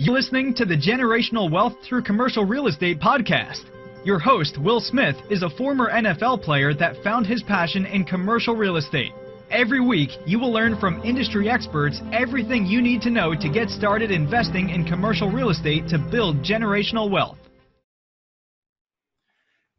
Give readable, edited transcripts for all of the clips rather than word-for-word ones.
You're listening to the Generational Wealth Through Commercial Real Estate podcast. Your host, Will Smith, is a former NFL player that found his passion in commercial real estate. Every week, you will learn from industry experts everything you need to know to get started investing in commercial real estate to build generational wealth.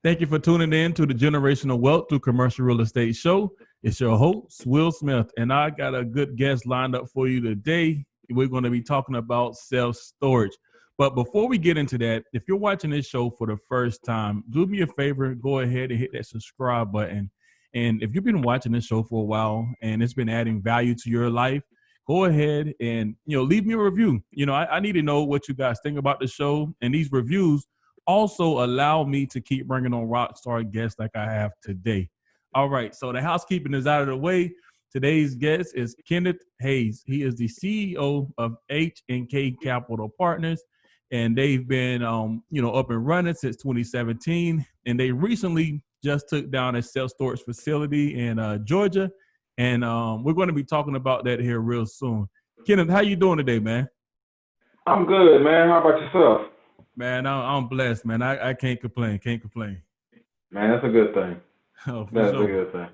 Thank you for tuning in to the Generational Wealth Through Commercial Real Estate show. It's your host, Will Smith, and I got a good guest lined up for you today. We're going to be talking about self-storage. But before we get into that, if you're watching this show for the first time, do me a favor, go ahead and hit that subscribe button. And if you've been watching this show for a while and it's been adding value to your life, go ahead and, leave me a review. I need to know what you guys think about the show. And these reviews also allow me to keep bringing on rock star guests like I have today. All right, so the housekeeping is out of the way. Today's guest is Kenneth Hayes. He is the CEO of H&K Capital Partners, and they've been, up and running since 2017. And they recently just took down a self-storage facility in Georgia, and we're going to be talking about that here real soon. Kenneth, how you doing today, man? I'm good, man. How about yourself? Man, I'm blessed, man. I can't complain. Man, that's a good thing. Oh, that's a good thing.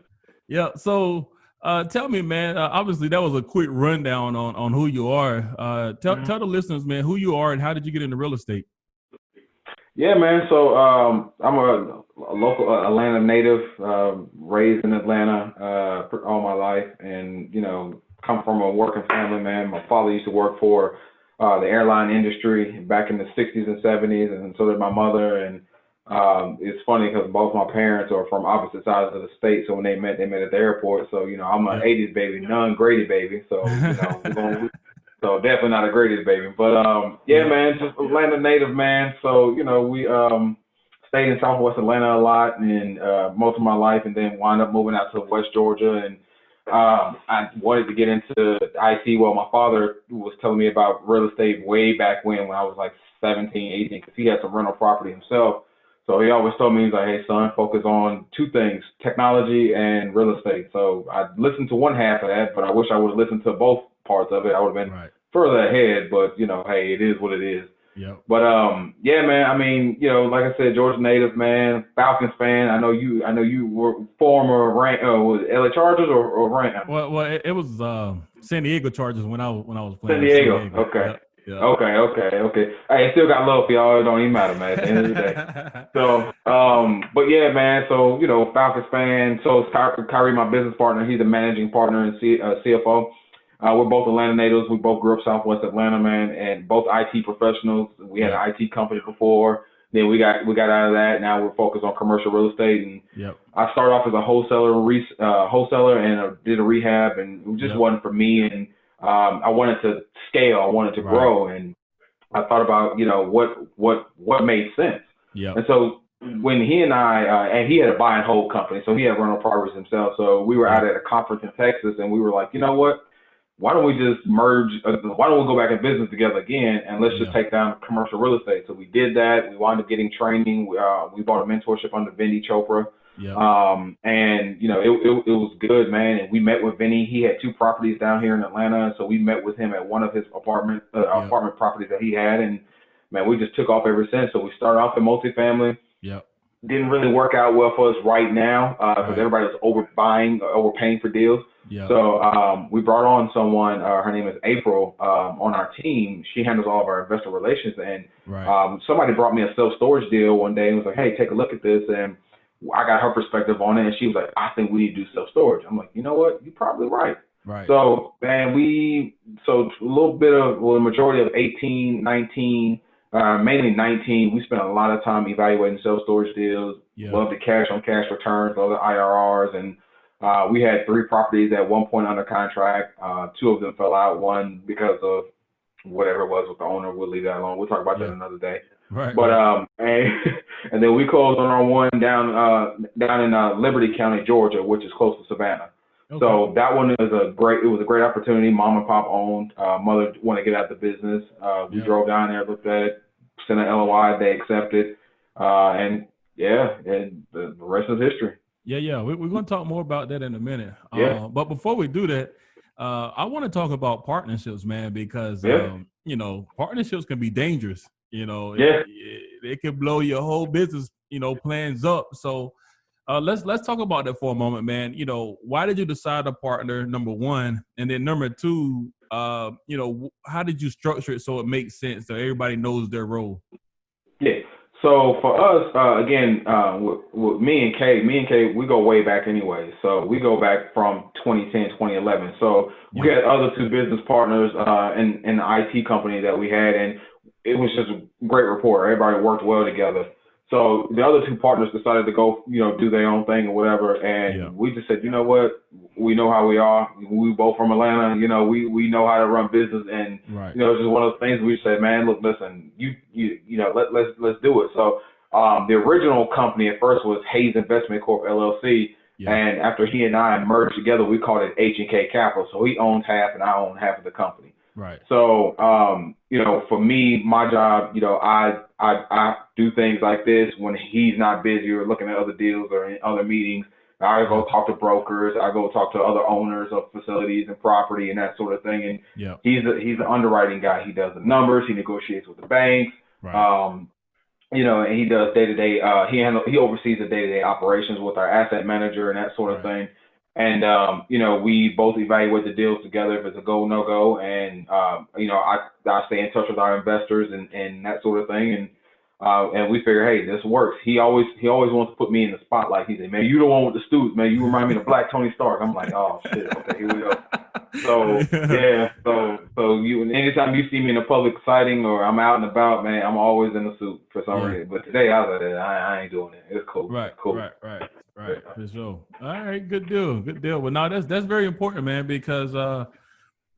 Yeah. So tell me, man, obviously that was a quick rundown on who you are. Tell the listeners, man, who you are and how did you get into real estate? Yeah, man. So I'm a local Atlanta native, raised in Atlanta all my life, and, come from a working family, man. My father used to work for the airline industry back in the 60s and 70s, and so did my mother. And it's funny because both my parents are from opposite sides of the state, so when they met at the airport. So, I'm an 80s baby, non-Grady baby. So, so definitely not a Grady baby. But, man, just Atlanta native, man. So, we stayed in Southwest Atlanta a lot and most of my life, and then wound up moving out to West Georgia. And I wanted to get into IT. Well, my father was telling me about real estate way back when I was like 17, 18, because he had some rental property himself. So he always told me, he's like, hey, son, focus on two things, technology and real estate. So I listened to one half of that, but I wish I would have listened to both parts of it. I would have been further ahead, but, hey, it is what it is. Yep. But, man, I mean, like I said, Georgia native, man, Falcons fan. I know you were former was it LA Chargers or Rams? Well, it was San Diego Chargers when I was playing. San Diego. Okay. Yep. Yep. Okay. Hey, still got love for y'all. It don't even matter, man, at the end of the day. So, but yeah, man. So, Falcons fan. So it's Khary, my business partner. He's the managing partner and CFO. We're both Atlanta natives. We both grew up Southwest Atlanta, man, and both IT professionals. We had an IT company before. Then we got out of that. Now we're focused on commercial real estate. And I started off as a wholesaler and did a rehab, and it just wasn't for me. And I wanted to scale. I wanted to grow, and I thought about what made sense. And so when he and and he had a buy and hold company, so he had rental properties himself. So we were out at a conference in Texas, and we were like, you know what? Why don't we just merge? Why don't we go back in business together again, and let's just take down commercial real estate? So we did that. We wound up getting training. We bought a mentorship under Vinny Chopra. And it was good, man. And we met with Vinny. He had two properties down here in Atlanta, so we met with him at one of his apartment properties that he had, and man, we just took off ever since. So we started off in multifamily. Didn't really work out well for us right now because everybody was overpaying for deals. So we brought on someone, her name is April, on our team. She handles all of our investor relations, and somebody brought me a self-storage deal one day and was like, hey, take a look at this. And I got her perspective on it, and she was like, I think we need to do self-storage. I'm like, you know what? You're probably right. So, man, a little bit of, the majority of 18, 19, mainly 19, we spent a lot of time evaluating self-storage deals, love the cash-on-cash returns, love the IRRs, and we had 3 properties at one point under contract. 2 of them fell out, one because of whatever it was with the owner. We'll leave that alone. We'll talk about that another day. And then we closed on our one down in Liberty County, Georgia, which is close to Savannah. So that one was a great opportunity. Mom and pop owned. Mother wanted to get out the business. We drove down there, looked at it, sent an LOI. They accepted, and the rest is history. We're going to talk more about that in a minute. But before we do that, I want to talk about partnerships, man, because you know, partnerships can be dangerous. You know, it can blow your whole business, you know, plans up. So let's talk about that for a moment, man. You know, why did you decide to partner, number one, and then number two, you know, how did you structure it so it makes sense so everybody knows their role? Yeah. So for us, again, with me and Kay, we go way back anyway. So we go back from 2010, 2011. So we had other two business partners in the IT company that we had, and it was just a great rapport. Everybody worked well together. So the other two partners decided to go, you know, do their own thing or whatever. And we just said, you know what, we know how we are. We both from Atlanta, you know, we know how to run business. And, you know, it's just one of those things we said, man, look, listen, you know, let's do it. So the original company at first was Hayes Investment Corp LLC. And after he and I merged together, we called it H&K Capital. So he owns half and I own half of the company. So, you know, for me, my job, you know, I do things like this when he's not busy or looking at other deals or in other meetings. I go talk to brokers. I go talk to other owners of facilities and property and that sort of thing. And he's the underwriting guy. He does the numbers. He negotiates with the banks. You know, and he does day-to-day. He oversees the day-to-day operations with our asset manager and that sort of thing. And, you know, we both evaluate the deals together if it's a go, no go. And, you know, I stay in touch with our investors and that sort of thing. And we figure, hey, this works. He always wants to put me in the spotlight. He said, man, you the one with the suits, man. You remind me of Black Tony Stark. I'm like, oh, shit. Okay, here we go. So, so anytime you see me in a public sighting or I'm out and about, man, I'm always in a suit for some reason. But today I was like, I ain't doing it. It's cool. Right, Right, for sure. All right, good deal. Well, now that's very important, man, because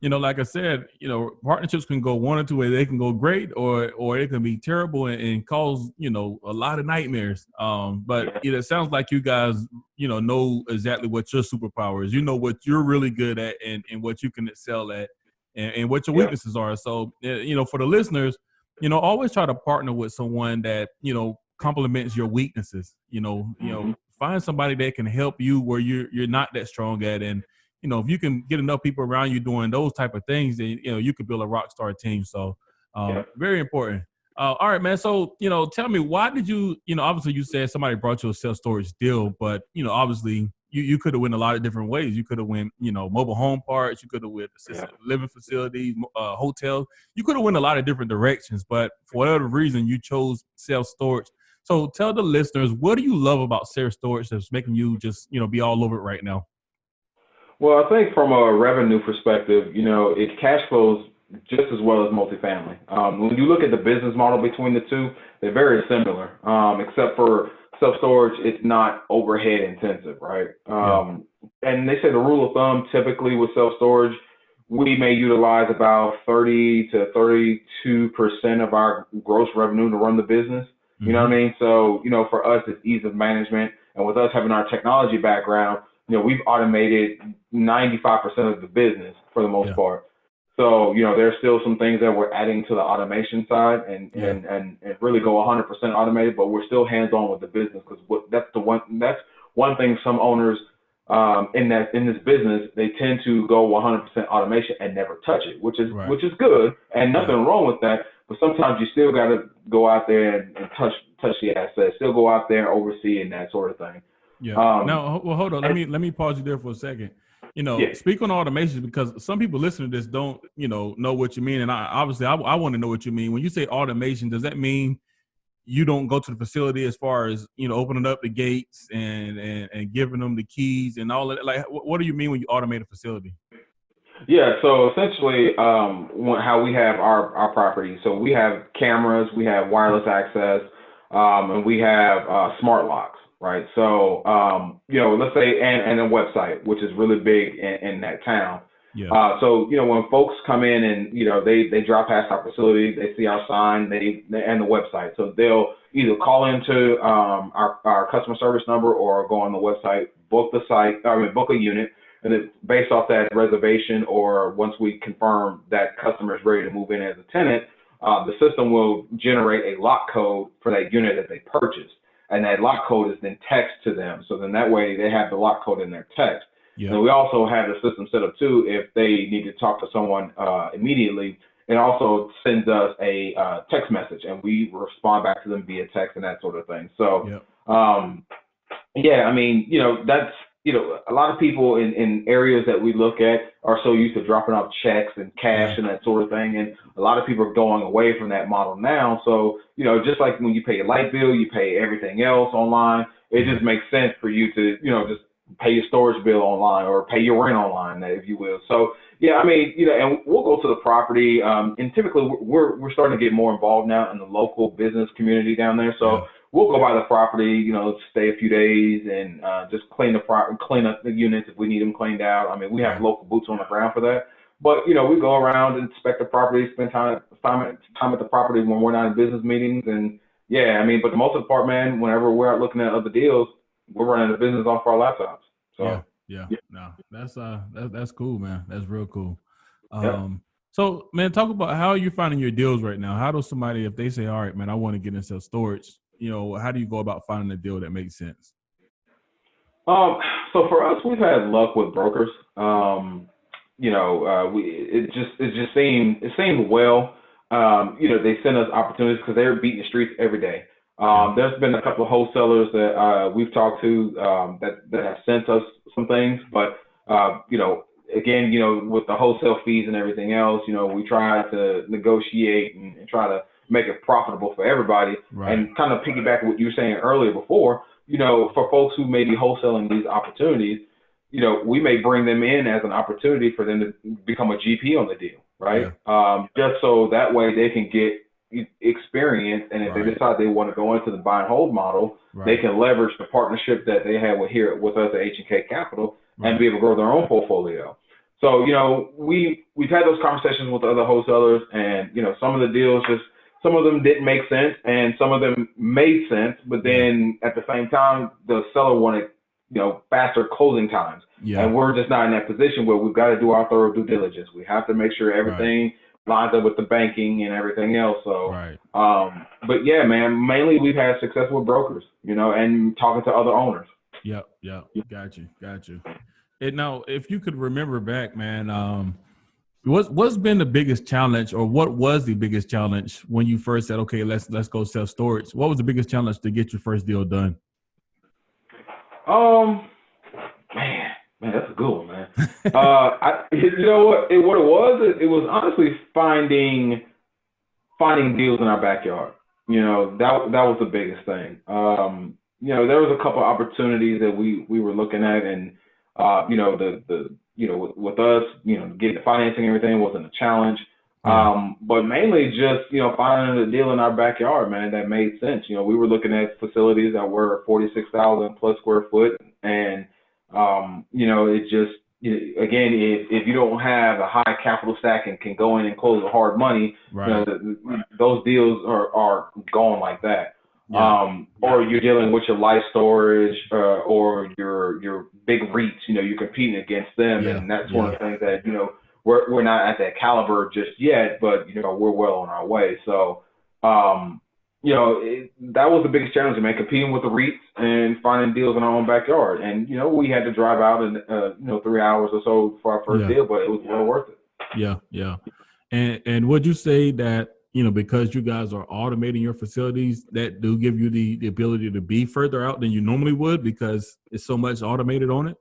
you know, like I said, you know, partnerships can go one or two ways. They can go great, or it can be terrible and cause, you know, a lot of nightmares. But it sounds like you guys, you know exactly what your superpower is. You know what you're really good at and what you can excel at, and what your weaknesses are. So, you know, for the listeners, you know, always try to partner with someone that, you know, complements your weaknesses. You know, find somebody that can help you where you're not that strong at. And, you know, if you can get enough people around you doing those type of things, then, you know, you could build a rock star team. So very important. All right, man. So, you know, tell me, why did you know, obviously you said somebody brought you a self-storage deal, but, you know, obviously you could have went a lot of different ways. You could have went, you know, mobile home parks. You could have went assisted living facilities, hotels. You could have went a lot of different directions, but for whatever reason, you chose self-storage. So tell the listeners, what do you love about self-storage that's making you just, you know, be all over it right now? Well, I think from a revenue perspective, you know, it cash flows just as well as multifamily. When you look at the business model between the two, they're very similar, except for self-storage, it's not overhead intensive, right? And they say the rule of thumb typically with self-storage, we may utilize about 30 to 32% of our gross revenue to run the business. You know what I mean? So, you know, for us, it's ease of management. And with us having our technology background, you know, we've automated 95% of the business for the most part. So, you know, there's still some things that we're adding to the automation side and really go 100% automated, but we're still hands-on with the business because that's one thing some owners in this business, they tend to go 100% automation and never touch it, which is good and nothing wrong with that. But sometimes you still got to go out there and touch the assets, still go out there and oversee and that sort of thing. Now, well, hold on. Let me pause you there for a second. You know, speak on automation because some people listening to this don't, you know what you mean. And I want to know what you mean. When you say automation, does that mean you don't go to the facility as far as, you know, opening up the gates and giving them the keys and all that? Like, what do you mean when you automate a facility? Yeah, so essentially how we have our property. So we have cameras, we have wireless access, and we have smart locks, right? So, you know, let's say, and a website, which is really big in that town. So, you know, when folks come in and, you know, they drive past our facility, they see our sign, and the website. So they'll either call into our customer service number or go on the website, book a unit. And it's based off that reservation, or once we confirm that customer is ready to move in as a tenant, the system will generate a lock code for that unit that they purchased. And that lock code is then text to them. So then that way they have the lock code in their text. Yeah. And we also have the system set up too. If they need to talk to someone immediately, it also sends us a text message, and we respond back to them via text and that sort of thing. So, yeah, I mean, that's, a lot of people in areas that we look at are so used to dropping off checks and cash and that sort of thing. And a lot of people are going away from that model now. So, just like when you pay your light bill, you pay everything else online. It just makes sense for you to, just pay your storage bill online or pay your rent online, if you will. So, yeah, I mean, and we'll go to the property. And typically we're starting to get more involved now in the local business community down there. So we'll go by the property, stay a few days and just clean up the units if we need them cleaned out. I mean, we have local boots on the ground for that. But, we go around and inspect the property, spend time at the property when we're not in business meetings. And, yeah, I mean, but the most of the part, man, whenever we're out looking at other deals, we're running the business off our laptops. So, no, that's cool, man. That's real cool. So, man, talk about how you're finding your deals right now. How does somebody, if they say, all right, man, I want to get into self-storage, how do you go about finding a deal that makes sense? So for us, we've had luck with brokers. It seemed well. They send us opportunities because they're beating the streets every day. There's been a couple of wholesalers that we've talked to that have sent us some things, but again, with the wholesale fees and everything else, we try to negotiate and try to make it profitable for everybody. And kind of piggyback what you were saying earlier before, for folks who may be wholesaling these opportunities, we may bring them in as an opportunity for them to become a GP on the deal, right? Just so that way they can get experience, and if they decide they want to go into the buy and hold model, they can leverage the partnership that they have with us at H&K Capital and be able to grow their own portfolio. So, we've had those conversations with other wholesalers, and, some of the deals some of them didn't make sense and some of them made sense, but then at the same time, the seller wanted, faster closing times. And we're just not in that position where we've got to do our thorough due diligence. We have to make sure everything lines up with the banking and everything else. So, but yeah, man, mainly we've had success with brokers, and talking to other owners. Got you. And now, if you could remember back, man, what's been the biggest challenge, or what was the biggest challenge when you first said, okay, let's go self-storage? What was the biggest challenge to get your first deal done? Man, that's a good one, man. You know what? It was honestly finding deals in our backyard. That was the biggest thing. There was a couple of opportunities that we were looking at, and with us, getting the financing and everything wasn't a challenge. But mainly just, finding a deal in our backyard, man, that made sense. We were looking at facilities that were 46,000 plus square foot. And, it just, again, if you don't have a high capital stack and can go in and close with hard money, those deals are going like that. Or you're dealing with your life storage, or your big REITs, you're competing against them. And that's one of the things that, we're not at that caliber just yet, but, we're well on our way. So, that was the biggest challenge, man, competing with the REITs and finding deals in our own backyard. And, we had to drive out in, 3 hours or so for our first deal, but it was well worth it. And would you say that, because you guys are automating your facilities, that do give you the ability to be further out than you normally would because it's so much automated on it?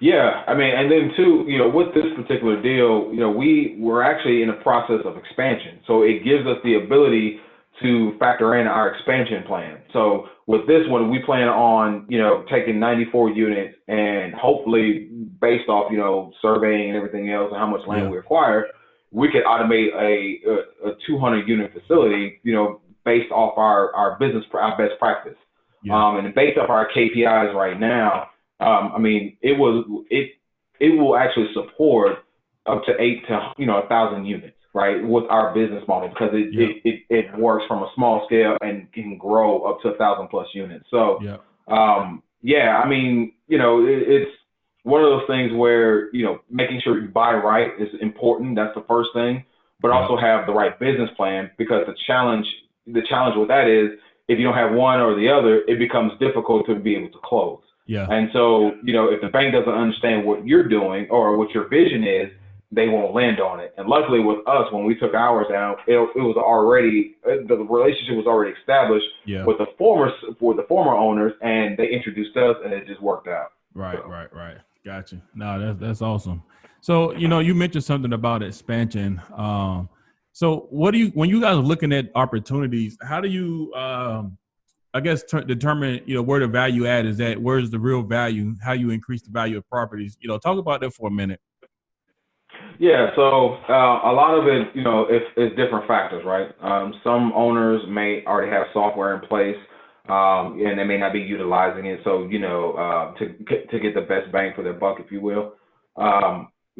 Yeah, I mean, and then too, with this particular deal, we're actually in the process of expansion. So it gives us the ability to factor in our expansion plan. So with this one, we plan on, taking 94 units and hopefully based off, surveying and everything else and how much land we acquire, we could automate a 200 unit facility, based off our best practice. And based off our KPIs right now, it will actually support up to 1,000 units, right, with our business model, because it works from a small scale and can grow up to 1,000 plus units. So, it's one of those things where, making sure you buy right is important. That's the first thing, but also have the right business plan, because the challenge with that is if you don't have one or the other, it becomes difficult to be able to close. Yeah. And so, if the bank doesn't understand what you're doing or what your vision is, they won't lend on it. And luckily with us, when we took ours down, it was already, the relationship was already established with the former owners, and they introduced us, and it just worked out. Right. Gotcha. No, that's awesome. So, you mentioned something about expansion. So when you guys are looking at opportunities, how do you, determine, where the value add is at? Where's the real value? How you increase the value of properties? Talk about that for a minute. Yeah, so a lot of it, it's different factors, right? Some owners may already have software in place, and they may not be utilizing it. So, to get the best bang for their buck, if you will.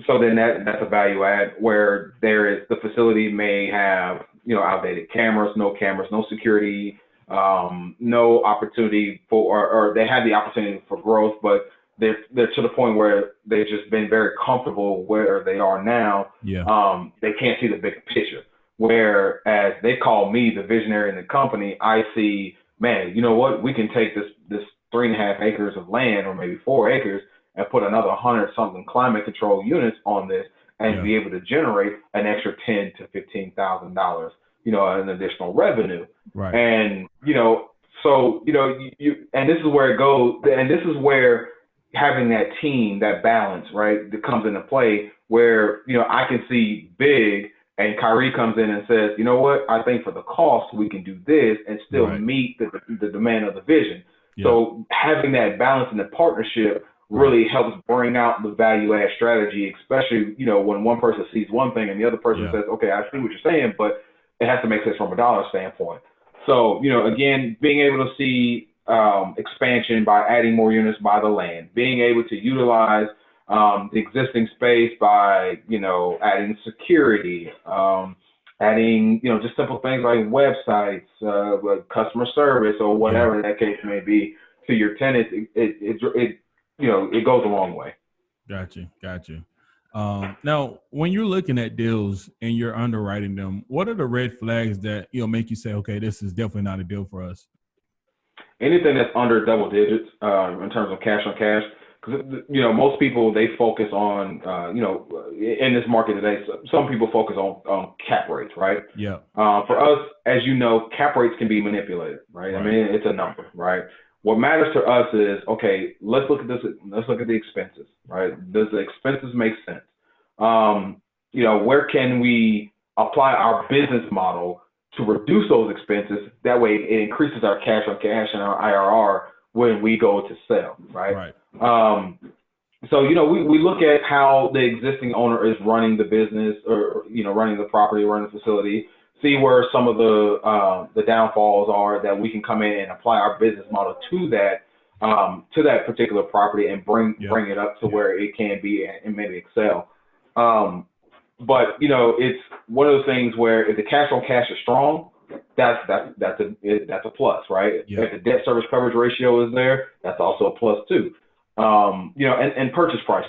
So then that's a value add, where the facility may have, outdated cameras, no security, no opportunity or they have the opportunity for growth, but they're to the point where they've just been very comfortable where they are now. Yeah. They can't see the big picture. Whereas they call me the visionary in the company, I see, man, you know what? We can take this 3.5 acres of land, or maybe 4 acres, and put another 100-something climate control units on this, and be able to generate an extra $10,000 to $15,000, an additional revenue. Right. And so and this is where it goes, and this is where having that team, that balance, right, that comes into play, where I can see big, and Khary comes in and says, you know what, I think for the cost we can do this and still meet the demand of the vision. Yeah. So having that balance in the partnership really helps bring out the value add strategy, especially when one person sees one thing and the other person says, okay, I see what you're saying, but it has to make sense from a dollar standpoint. So again, being able to see expansion by adding more units by the land, being able to utilize the existing space by, adding security, adding, just simple things like websites, customer service, or whatever that case may be to your tenants. It goes a long way. Got you. Now, when you're looking at deals and you're underwriting them, what are the red flags that, make you say, okay, this is definitely not a deal for us? Anything that's under double digits in terms of cash on cash, because most people, they focus on in this market today, some people focus on cap rates, right? Yeah. For us, as cap rates can be manipulated, right? I mean, it's a number, right? What matters to us is, okay, let's look at this. Let's look at the expenses, right? Does the expenses make sense? Where can we apply our business model to reduce those expenses? That way it increases our cash on cash and our IRR when we go to sell, right? So, we look at how the existing owner is running the business, or, running the property, running the facility, see where some of the downfalls are, that we can come in and apply our business model to that particular property and bring it up to where it can be and maybe excel. But it's one of those things where if the cash on cash is strong, that's a plus, right? Yeah. If the debt service coverage ratio is there, that's also a plus too. And purchase price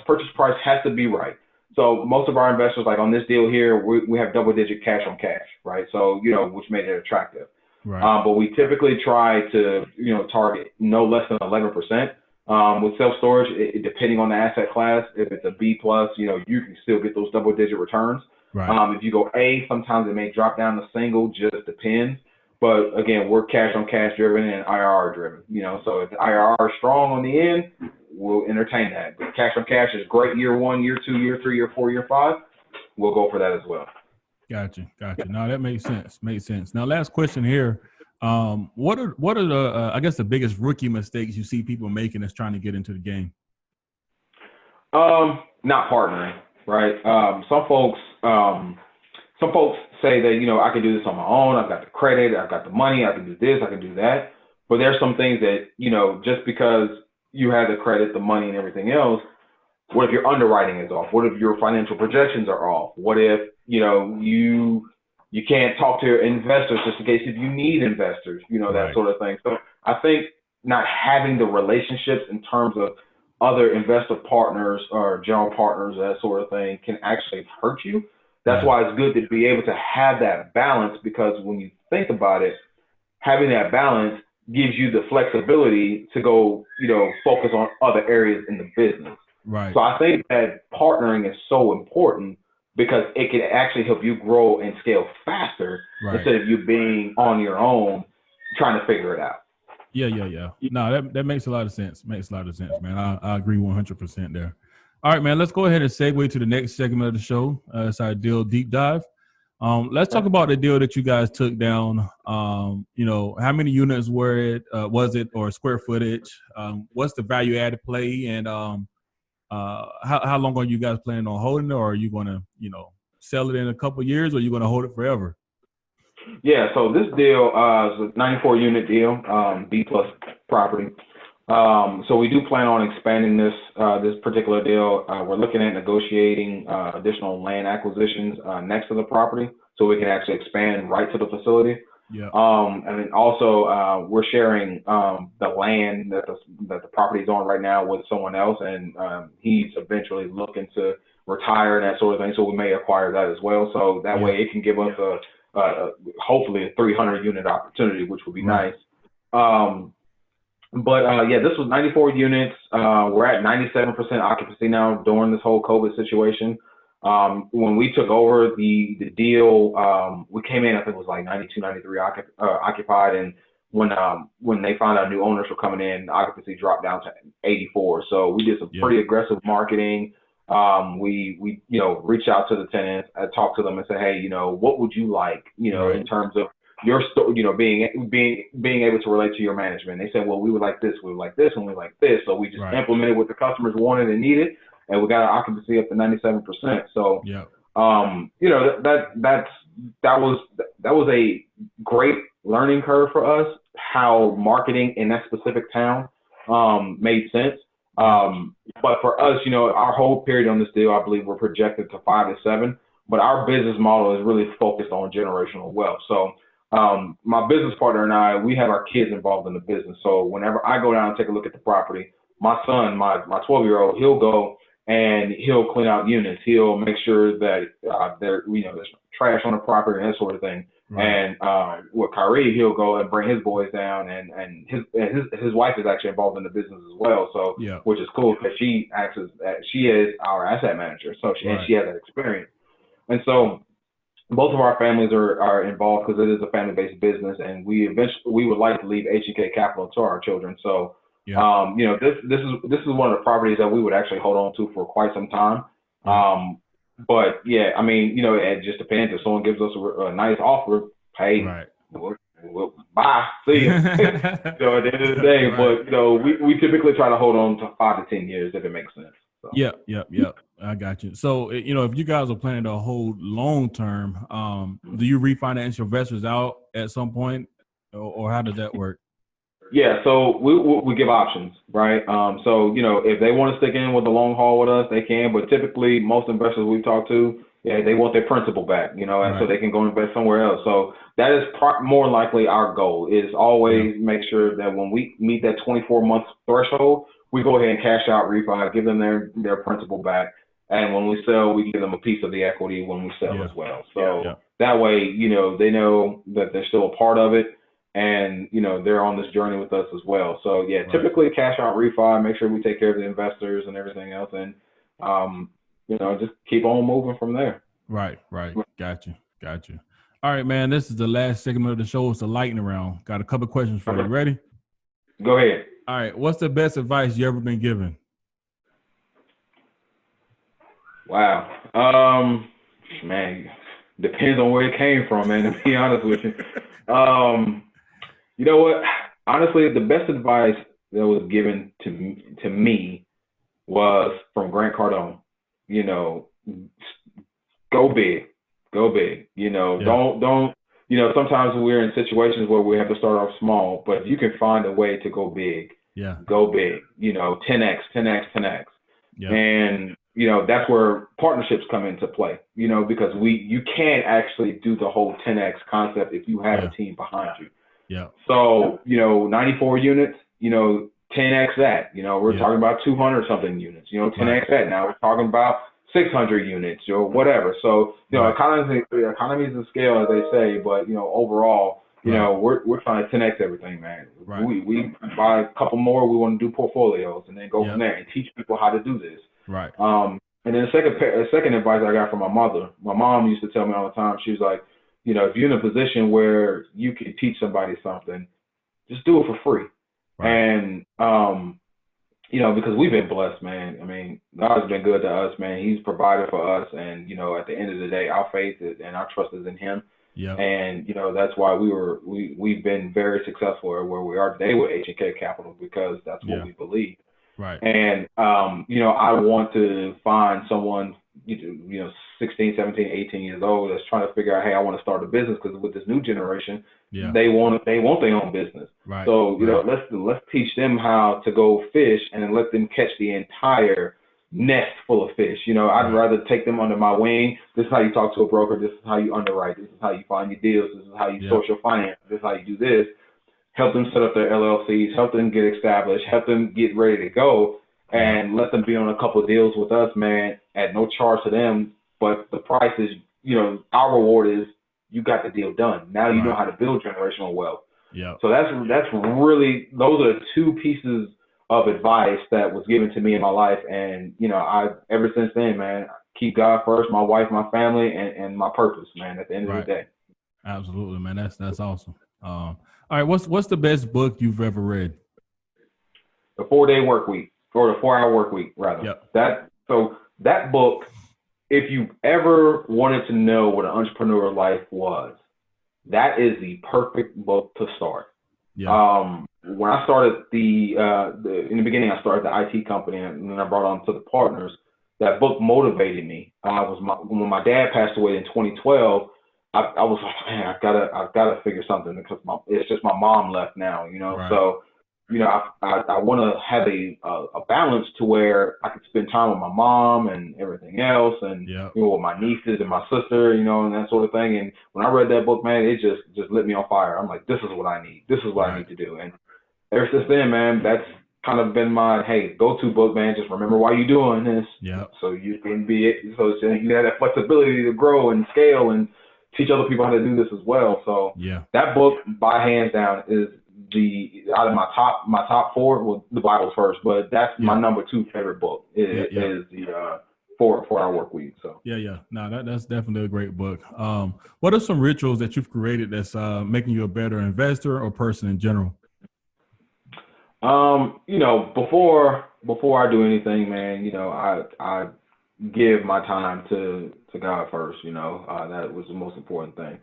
has to be right. So most of our investors, like on this deal here, we have double-digit cash on cash, right? So, which made it attractive. Right. But we typically try to, target no less than 11%. With self-storage, depending on the asset class, if it's a B+, you can still get those double-digit returns. Right. If you go A, sometimes it may drop down to single, just depends. But again, we're cash on cash driven and IRR driven, so if the IRR is strong on the end, we'll entertain that. But cash on cash is great year 1, year 2, year 3, year 4, year 5. We'll go for that as well. Gotcha. No, that makes sense. Now, last question here. What are the, the biggest rookie mistakes you see people making that's trying to get into the game? Not partnering, right? Some folks say that, I can do this on my own. I've got the credit, I've got the money, I can do this, I can do that. But there's some things that, just because you have the credit, the money, and everything else, what if your underwriting is off? What if your financial projections are off? What if, you can't talk to your investors just in case if you need investors, that sort of thing. So I think not having the relationships in terms of other investor partners or general partners, that sort of thing, can actually hurt you. That's why it's good to be able to have that balance, because when you think about it, having that balance, gives you the flexibility to go, focus on other areas in the business. Right. So I think that partnering is so important because it can actually help you grow and scale faster instead of you being on your own trying to figure it out. Yeah. No, that makes a lot of sense. Makes a lot of sense, man. I agree 100% there. All right, man, let's go ahead and segue to the next segment of the show. It's our deal deep dive. Let's talk about the deal that you guys took down. How many units was it, or square footage? What's the value added play, and how long are you guys planning on holding it, or are you going to, sell it in a couple of years, or are you going to hold it forever? Yeah, so this deal is a 94 unit deal, B plus property. So we do plan on expanding this particular deal. We're looking at negotiating additional land acquisitions next to the property, so we can actually expand right to the facility. Yeah. And then also we're sharing the land that the property is on right now with someone else, and he's eventually looking to retire and that sort of thing. So we may acquire that as well. So that way it can give us hopefully a 300 unit opportunity, which would be nice. But this was 94 units. We're at 97% occupancy now during this whole COVID situation. When we took over the deal, we came in, I think it was like 92, 93 occupied. And when they found out new owners were coming in, occupancy dropped down to 84. So we did some pretty aggressive marketing. We reached out to the tenants, talked to them and said, hey, what would you like, in terms of your store, being able to relate to your management. They said, well, we would like this, we would like this, and we like this. So we just implemented what the customers wanted and needed, and we got our occupancy up to 97%. So, that was a great learning curve for us, how marketing in that specific town made sense. But for us, our whole period on this deal, I believe we're projected to 5 to 7, but our business model is really focused on generational wealth. So my business partner and I, we have our kids involved in the business. So whenever I go down and take a look at the property, my son, my 12-year-old, he'll go and he'll clean out units. He'll make sure that there's trash on the property and that sort of thing. And with Khary, he'll go and bring his boys down, and his wife is actually involved in the business as well. So which is cool because she is our asset manager. So she has that experience. And so both of our families are involved because it is a family-based business, and we would like to leave H&K Capital to our children. So, this is one of the properties that we would actually hold on to for quite some time. But it just depends. If someone gives us a nice offer, hey, we'll bye, see you. At the end of the day, but we typically try to hold on to 5 to 10 years if it makes sense. So. Yeah. I got you. So, if you guys are planning to hold long term, do you refinance your investors out at some point, or how does that work? Yeah, so we give options, right? So, if they want to stick in with the long haul with us, they can. But typically, most investors we've talked to, they want their principal back, and so they can go invest somewhere else. So that is more likely our goal, is always make sure that when we meet that 24-month threshold, we go ahead and cash out, refi, give them their principal back. And when we sell, we give them a piece of the equity when we sell as well. So that way, they know that they're still a part of it. And, they're on this journey with us as well. So, typically cash out, refi, make sure we take care of the investors and everything else. And, just keep on moving from there. Right. Got you. All right, man. This is the last segment of the show. It's the lightning round. Got a couple of questions for you. Ready? Go ahead. All right. What's the best advice you ever been given? Wow. Man, depends on where it came from, man, to be honest with you. You know what? Honestly, the best advice that was given to me was from Grant Cardone. Go big. Don't. Sometimes we're in situations where we have to start off small, but you can find a way to go big. Yeah. Go big. 10x. Yeah. And that's where partnerships come into play. Because you can't actually do the whole 10x concept if you have a team behind you. Yeah. So, 94 units, 10x that, we're talking about 200 something units, 10x that. Now we're talking about 600 units or whatever. So, economies of scale, as they say, but, overall, You know, we're trying to 10x everything, man. Right. We buy a couple more. We want to do portfolios and then go from there and teach people how to do this. Right. And then the second advice I got from my mother. My mom used to tell me all the time. She was like, you know, if you're in a position where you can teach somebody something, just do it for free. Right. And you know, because we've been blessed, man. I mean, God's been good to us, man. He's provided for us, and you know, at the end of the day, our faith and our trust is in Him. Yeah. And you know, that's why we've been very successful where we are today with H&K Capital, because that's what we believe. Right. And you know, I want to find someone, you know, 16, 17, 18 years old that's trying to figure out, hey, I want to start a business, because with this new generation, they want their own business. Right. So you know, let's teach them how to go fish and then let them catch the entire nest full of fish. You know, I'd rather take them under my wing. This is how you talk to a broker. This is how you underwrite. This is how you find your deals. This is how you source your finance. This is how you do this. Help them set up their LLCs. Help them get established. Help them get ready to go, and let them be on a couple of deals with us, man, at no charge to them. But the price is, you know, our reward is you got the deal done. Now you know how to build generational wealth. Yeah. So that's really, those are two pieces of advice that was given to me in my life. And, you know, I, ever since then, man, keep God first, my wife, my family, and my purpose, man, at the end of the day. Absolutely, man. That's awesome. All right. What's the best book you've ever read? The 4-Day Work Week, or the 4-Hour Work Week, rather. Yep. That book, if you ever wanted to know what an entrepreneur life was, that is the perfect book to start. Yeah. When I started in the beginning, I started the IT company, and then I brought on to the partners. That book motivated me. When my dad passed away in 2012, I was like, man, I've gotta figure something, because it's just my mom left now, you know. Right. So, you know, I want to have a balance to where I could spend time with my mom and everything else, and you know, with my nieces and my sister, you know, and that sort of thing. And when I read that book, man, it just lit me on fire. I'm like, this is what I need. This is what I need to do. And ever since then, man, that's kind of been my go-to book, man. Just remember why you're doing this. Yeah. So you can so you have that flexibility to grow and scale and teach other people how to do this as well. So that book, by hands down, is out of my top four. Well, the Bible's first, but that's my number 2 favorite book. Is the 4-Hour Work Week. So no, that's definitely a great book. What are some rituals that you've created that's making you a better investor or person in general? You know, before I do anything, man, you know, I give my time to God first. You know, that was the most important thing.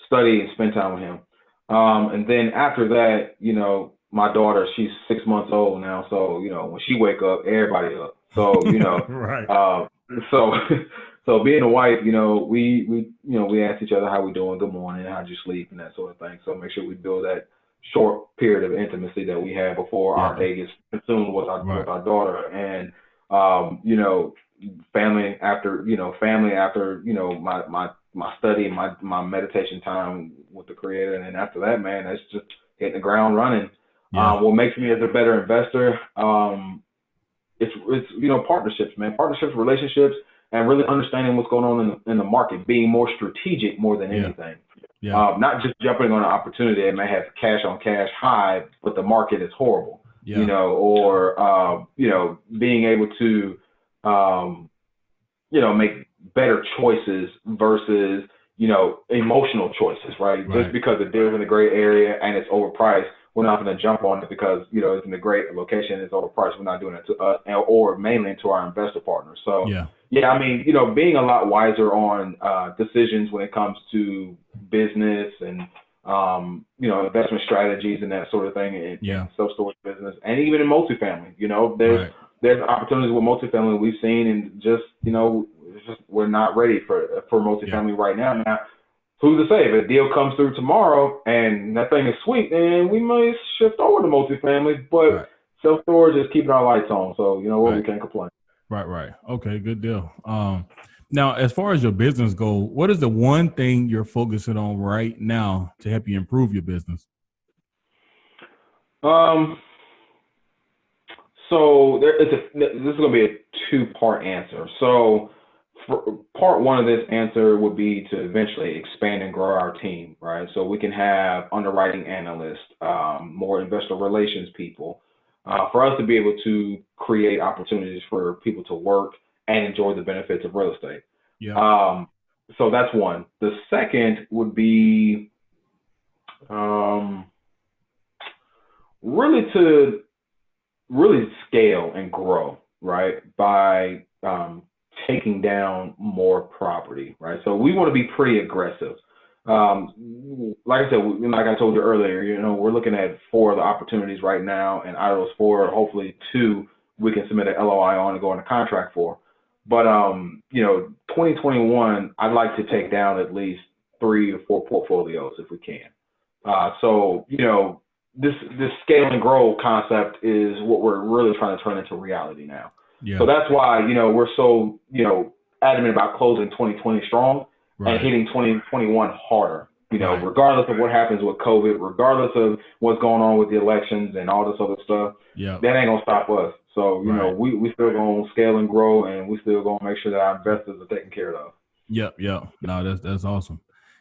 Study and spend time with Him. And then after that, you know, my daughter, she's 6 months old now. So, you know, when she wake up, everybody up. So, you know, so being a wife, you know, we ask each other how we doing, good morning, how'd you sleep, and that sort of thing. So make sure we build that short period of intimacy that we have before our day gets consumed with our daughter. And, you know, family after, you know, my study and my meditation time with the Creator. And then after that, man, that's just hitting the ground running. What makes me as a better investor, it's you know, partnerships, relationships, and really understanding what's going on in the market, being more strategic more than anything. Not just jumping on an opportunity that may have cash on cash high, but the market is horrible, you know, or, you know, being able to, you know, make better choices versus, you know, emotional choices, right? Just because the deal's in a great area and it's overpriced, we're not going to jump on it because, you know, it's in a great location, it's overpriced. We're not doing it to us or mainly to our investor partners. So, I mean, you know, being a lot wiser on decisions when it comes to business and, you know, investment strategies and that sort of thing in self-storage business, and even in multifamily. You know, there's opportunities with multifamily we've seen, and just, you know, we're not ready for multifamily right now. Now, who's to say if a deal comes through tomorrow and that thing is sweet, then we may shift over to multifamily, but self-storage is keeping our lights on. So, you know what, we can't complain. Right. Okay, good deal. Now, as far as your business goes, what is the one thing you're focusing on right now to help you improve your business? So this is going to be a 2-part answer. So part one of this answer would be to eventually expand and grow our team, right? So we can have underwriting analysts, more investor relations people, for us to be able to create opportunities for people to work and enjoy the benefits of real estate. Yeah. So that's one. The second would be really to scale and grow, right? By taking down more property, right? So we want to be pretty aggressive. Like I said, like I told you earlier, we're looking at 4 of the opportunities right now, and out of those 4, hopefully 2 we can submit an LOI on and go into contract for. But 2021, I'd like to take down at least 3 or 4 portfolios if we can. So this scale and grow concept is what we're really trying to turn into reality now. Yeah. So that's why we're so adamant about closing 2020 strong Right. and hitting 2021 harder. Right. Regardless of what happens with COVID, regardless of what's going on with the elections and all this other stuff, that ain't gonna stop us. So we still gonna scale and grow, and we still gonna make sure that our investors are taken care of. Yep. No, that's awesome.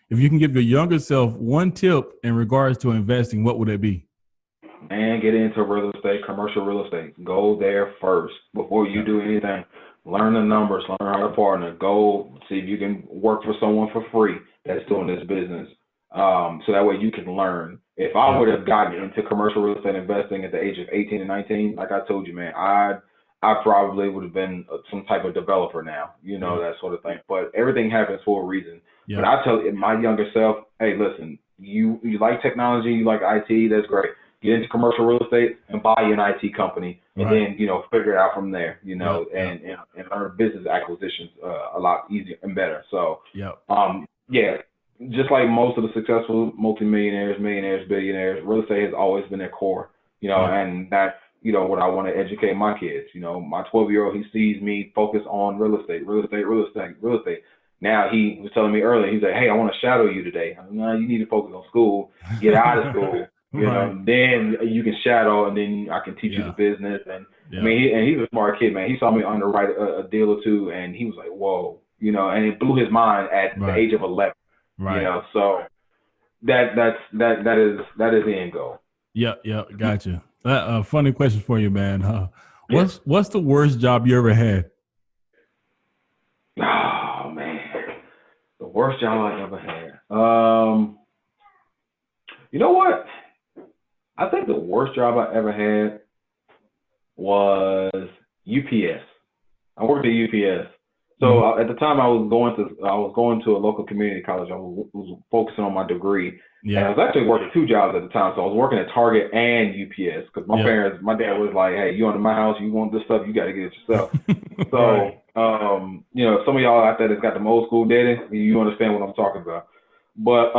If you can give your younger self one tip in regards to investing, what would it be? And get into real estate, commercial real estate. Go there first before you do anything. Learn the numbers, learn how to partner. Go see if you can work for someone for free that's doing this business. So that way you can learn. If I would have gotten into commercial real estate investing at the age of 18 and 19, like I told you, man, I probably would have been some type of developer now, that sort of thing. But everything happens for a reason. Yeah. But I tell my younger self, hey, listen, you like technology, you like IT, that's great. Get into commercial real estate and buy you an IT company, and then figure it out from there. And learn business acquisitions a lot easier and better. So just like most of the successful multimillionaires, millionaires, billionaires, real estate has always been their core. And that's what I want to educate my kids. My 12-year-old, he sees me focus on real estate. Now he was telling me earlier, he's like, hey, I want to shadow you today. I'm like, no, you need to focus on school, get out of school. Then you can shadow, and then I can teach you the business. And I mean, he's a smart kid, man. He saw me underwrite a deal or two, and he was like, "Whoa," and it blew his mind at the age of 11. So that is the end goal. Yeah, gotcha. Funny question for you, man. What's the worst job you ever had? Oh man, the worst job I ever had. You know what? I think the worst job I ever had was UPS. I worked at UPS. So at the time I was going to a local community college. I was focusing on my degree. Yeah. And I was actually working 2 jobs at the time. So I was working at Target and UPS because my dad was like, hey, you under my house, you want this stuff, you got to get it yourself. So, some of y'all out there that's got the old school data, you understand what I'm talking about. But,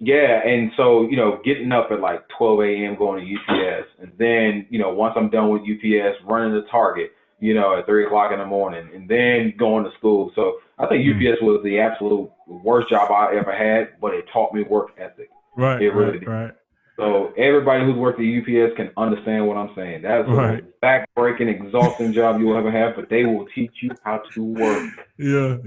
and so, getting up at like 12 a.m. going to UPS. And then, once I'm done with UPS, running to Target, at 3 o'clock in the morning, and then going to school. So I think UPS was the absolute worst job I ever had, but it taught me work ethic. Right. It really did. Right. So everybody who's worked at UPS can understand what I'm saying. That's a back-breaking, exhausting job you'll ever have, but they will teach you how to work. Yeah.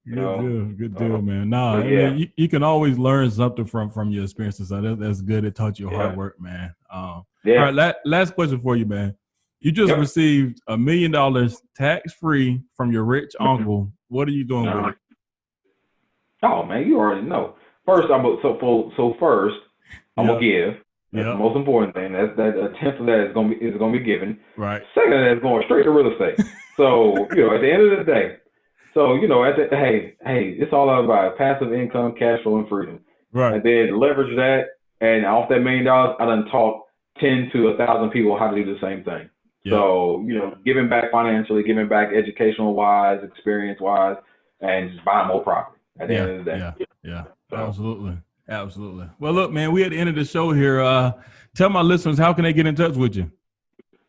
Good deal, man. I mean, you can always learn something from your experiences. So that's good. It taught you hard work, man. All right, last question for you, man. You just received $1 million tax-free from your rich uncle. What are you doing with it? Oh man, you already know. First, I'm gonna give. That's the most important thing. That a tenth of that is gonna be given. Right. Second, that's going straight to real estate. So at the end of the day, it's all about passive income, cash flow, and freedom. Right. And then leverage that, and off that $1 million, I done taught 10 to 1,000 people how to do the same thing. Yep. So, giving back financially, giving back educational-wise, experience-wise, and just buying more property at the end of the day. Yeah. So. Absolutely. Well, look, man, we're at the end of the show here. Tell my listeners, how can they get in touch with you?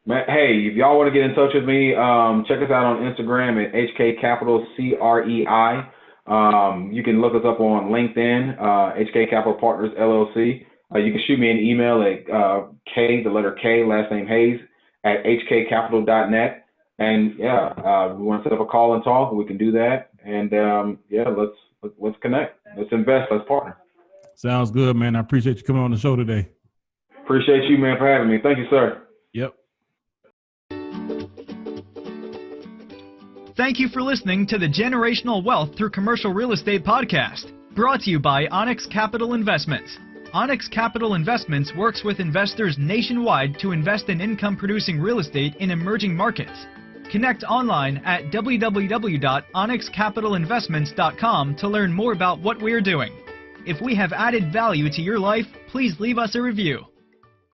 Man, hey, if y'all want to get in touch with me, check us out on Instagram at H&K Capital, CREI. You can look us up on LinkedIn, H&K Capital Partners LLC. You can shoot me an email at K, the letter K, last name Hayes, at hkcapital.net. And yeah, we want to set up a call and talk. We can do that. And yeah, let's connect. Let's invest. Let's partner. Sounds good, man. I appreciate you coming on the show today. Appreciate you, man, for having me. Thank you, sir. Yep. Thank you for listening to the Generational Wealth Through Commercial Real Estate podcast, brought to you by Onyx Capital Investments. Onyx Capital Investments works with investors nationwide to invest in income-producing real estate in emerging markets. Connect online at www.onyxcapitalinvestments.com to learn more about what we're doing. If we have added value to your life, please leave us a review.